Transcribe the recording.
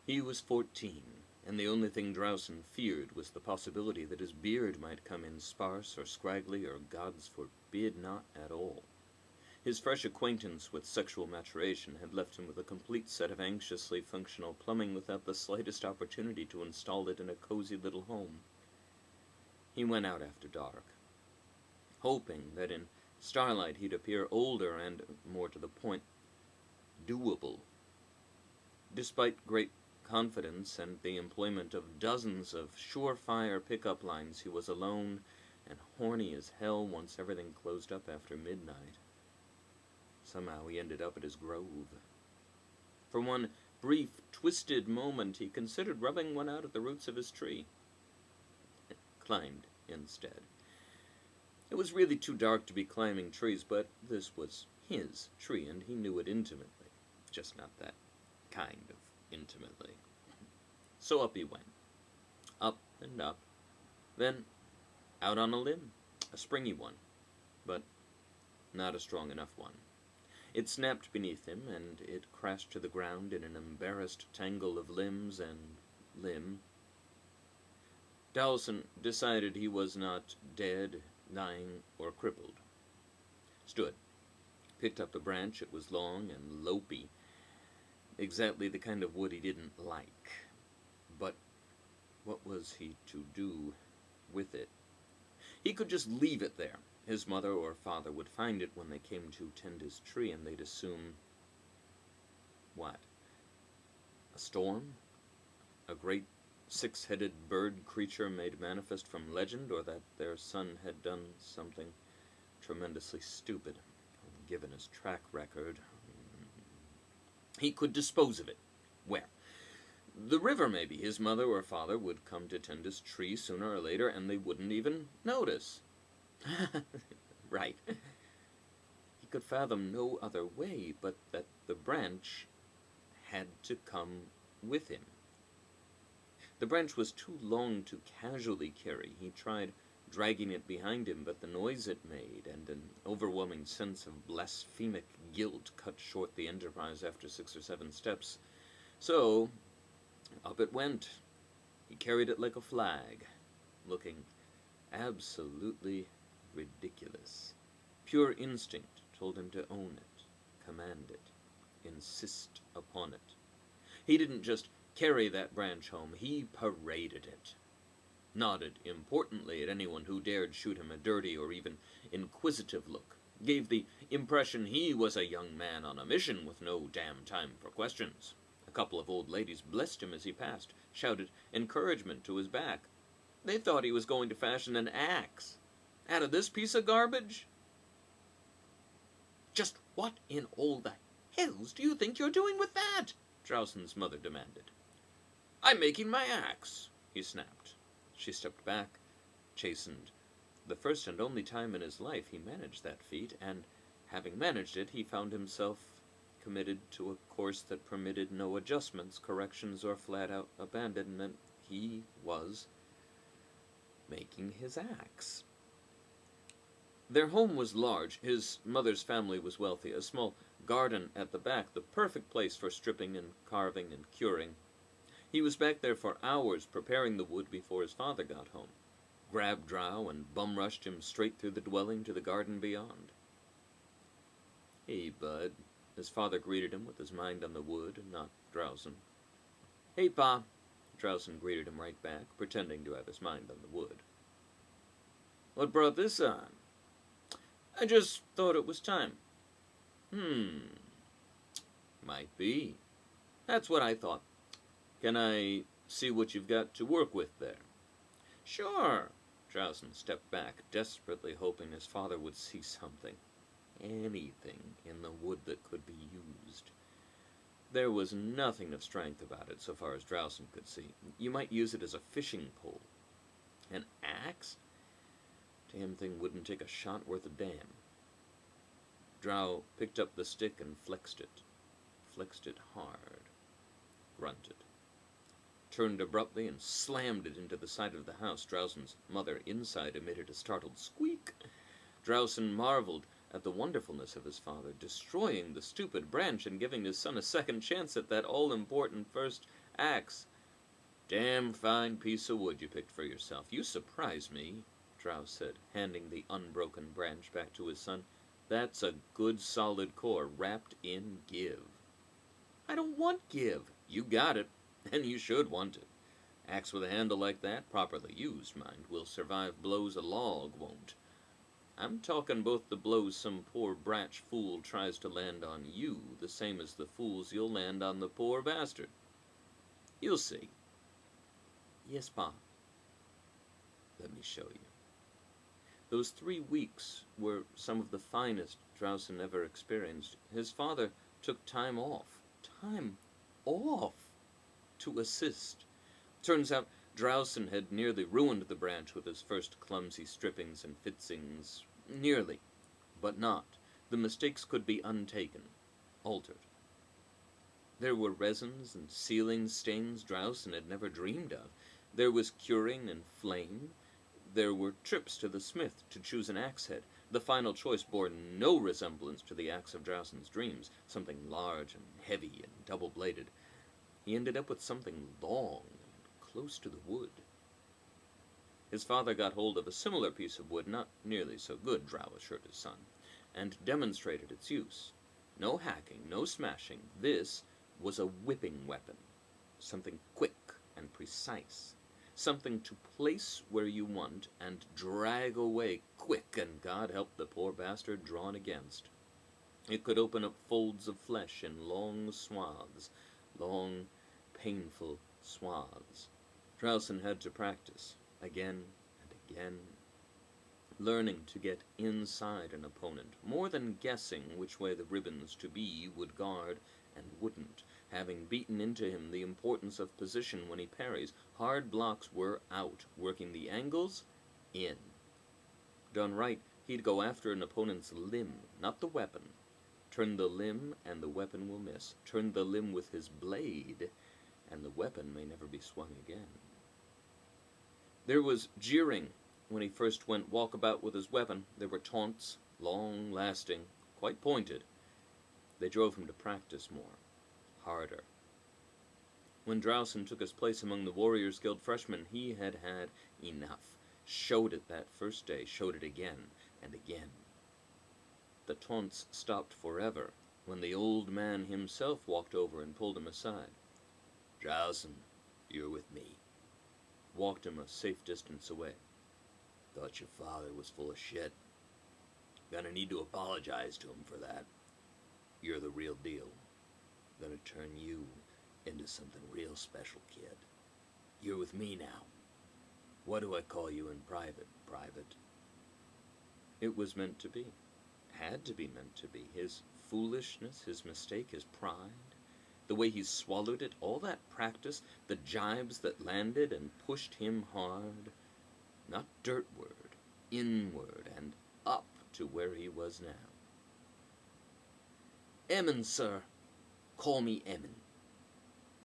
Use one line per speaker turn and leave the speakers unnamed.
He was 14, and the only thing Drausen feared was the possibility that his beard might come in sparse or scraggly or, gods forbid, not at all. His fresh acquaintance with sexual maturation had left him with a complete set of anxiously functional plumbing without the slightest opportunity to install it in a cozy little home. He went out after dark, hoping that in starlight he'd appear older and, more to the point, doable. Despite great confidence and the employment of dozens of surefire pickup lines, he was alone and horny as hell once everything closed up after midnight. Somehow he ended up at his grove. For one brief, twisted moment, he considered rubbing one out at the roots of his tree. It climbed instead. It was really too dark to be climbing trees, but this was his tree, and he knew it intimately. Just not that kind of intimately. So up he went. Up and up. Then out on a limb. A springy one, but not a strong enough one. It snapped beneath him, and it crashed to the ground in an embarrassed tangle of limbs and limb. Drausen decided he was not dead, dying, or crippled. Stood. Picked up the branch. It was long and lopey. Exactly the kind of wood he didn't like. But what was he to do with it? He could just leave it there. His mother or father would find it when they came to tend his tree, and they'd assume... what? A storm? A great six-headed bird creature made manifest from legend, or that their son had done something tremendously stupid, given his track record. He could dispose of it. Where? The river, maybe. His mother or father would come to tend his tree sooner or later, and they wouldn't even notice. Right. He could fathom no other way but that the branch had to come with him. The branch was too long to casually carry. He tried dragging it behind him, but the noise it made and an overwhelming sense of blasphemic guilt cut short the enterprise after 6 or 7 steps. So, up it went. He carried it like a flag, looking absolutely ridiculous. Pure instinct told him to own it, command it, insist upon it. He didn't just carry that branch home, he paraded it. Nodded importantly at anyone who dared shoot him a dirty or even inquisitive look. Gave the impression he was a young man on a mission with no damn time for questions. A couple of old ladies blessed him as he passed, shouted encouragement to his back. They thought he was going to fashion an axe out of this piece of garbage. Just what in all the hells do you think you're doing with that? Drausen's mother demanded. I'm making my axe, he snapped. She stepped back, chastened. The first and only time in his life he managed that feat, and, having managed it, he found himself committed to a course that permitted no adjustments, corrections, or flat-out abandonment. He was making his axe. Their home was large. His mother's family was wealthy. A small garden at the back, the perfect place for stripping and carving and curing. He was back there for hours preparing the wood before his father got home. Grabbed Drow and bum-rushed him straight through the dwelling to the garden beyond. Hey, bud. His father greeted him with his mind on the wood, not Drausen. Hey, Pa. Drausen greeted him right back, pretending to have his mind on the wood. What brought this on? I just thought it was time. Might be. That's what I thought. Can I see what you've got to work with there? Sure. Drausen stepped back, desperately hoping his father would see something. Anything in the wood that could be used. There was nothing of strength about it, so far as Drausen could see. You might use it as a fishing pole. An axe? Damn thing wouldn't take a shot worth a damn. Drow picked up the stick and flexed it. Flexed it hard. Grunted. Turned abruptly and slammed it into the side of the house. Drausen's mother inside emitted a startled squeak. Drausen marveled at the wonderfulness of his father, destroying the stupid branch and giving his son a second chance at that all-important first Axe. Damn fine piece of wood you picked for yourself. You surprise me, Drausen said, handing the unbroken branch back to his son. That's a good solid core wrapped in give. I don't want give. You got it, and you should want it. Axe with a handle like that, properly used, mind, will survive blows a log won't. I'm talking both the blows some poor bratch fool tries to land on you, the same as the fools you'll land on the poor bastard. You'll see. Yes, Pa. Let me show you. Those 3 weeks were some of the finest Drausen ever experienced. His father took time off. Time off! To assist. Turns out Drausen had nearly ruined the branch with his first clumsy strippings and fixings. Nearly, but not. The mistakes could be untaken, altered. There were resins and sealing stains Drausen had never dreamed of. There was curing and flame. There were trips to the smith to choose an axe head. The final choice bore no resemblance to the axe of Drausen's dreams, something large and heavy and double-bladed. He ended up with something long and close to the wood. His father got hold of a similar piece of wood, not nearly so good, Drow assured his son, and demonstrated its use. No hacking, no smashing. This was a whipping weapon, something quick and precise, something to place where you want and drag away quick, and God help the poor bastard drawn against. It could open up folds of flesh in long swaths, long, painful swaths. Drausen had to practice, again and again, learning to get inside an opponent, more than guessing which way the ribbons to be would guard and wouldn't. Having beaten into him the importance of position when he parries, hard blocks were out, working the angles in. Done right, he'd go after an opponent's limb, not the weapon. Turn the limb and the weapon will miss. Turn the limb with his blade and the weapon may never be swung again. There was jeering when he first went walkabout with his weapon. There were taunts, long-lasting, quite pointed. They drove him to practice more, harder. When Drausen took his place among the Warriors Guild freshmen, he had had enough. Showed it that first day, showed it again and again. The taunts stopped forever when the old man himself walked over and pulled him aside. Drausen, you're with me. Walked him a safe distance away. Thought your father was full of shit. Gonna need to apologize to him for that. You're the real deal. Gonna turn you into something real special, kid. You're with me now. What do I call you in private, Private? It was meant to be. Had to be meant to be. His foolishness, his mistake, his pride, the way he swallowed it, all that practice, the jibes that landed and pushed him hard, not dirtward, inward, and up to where he was now. Emin, sir. Call me Emin.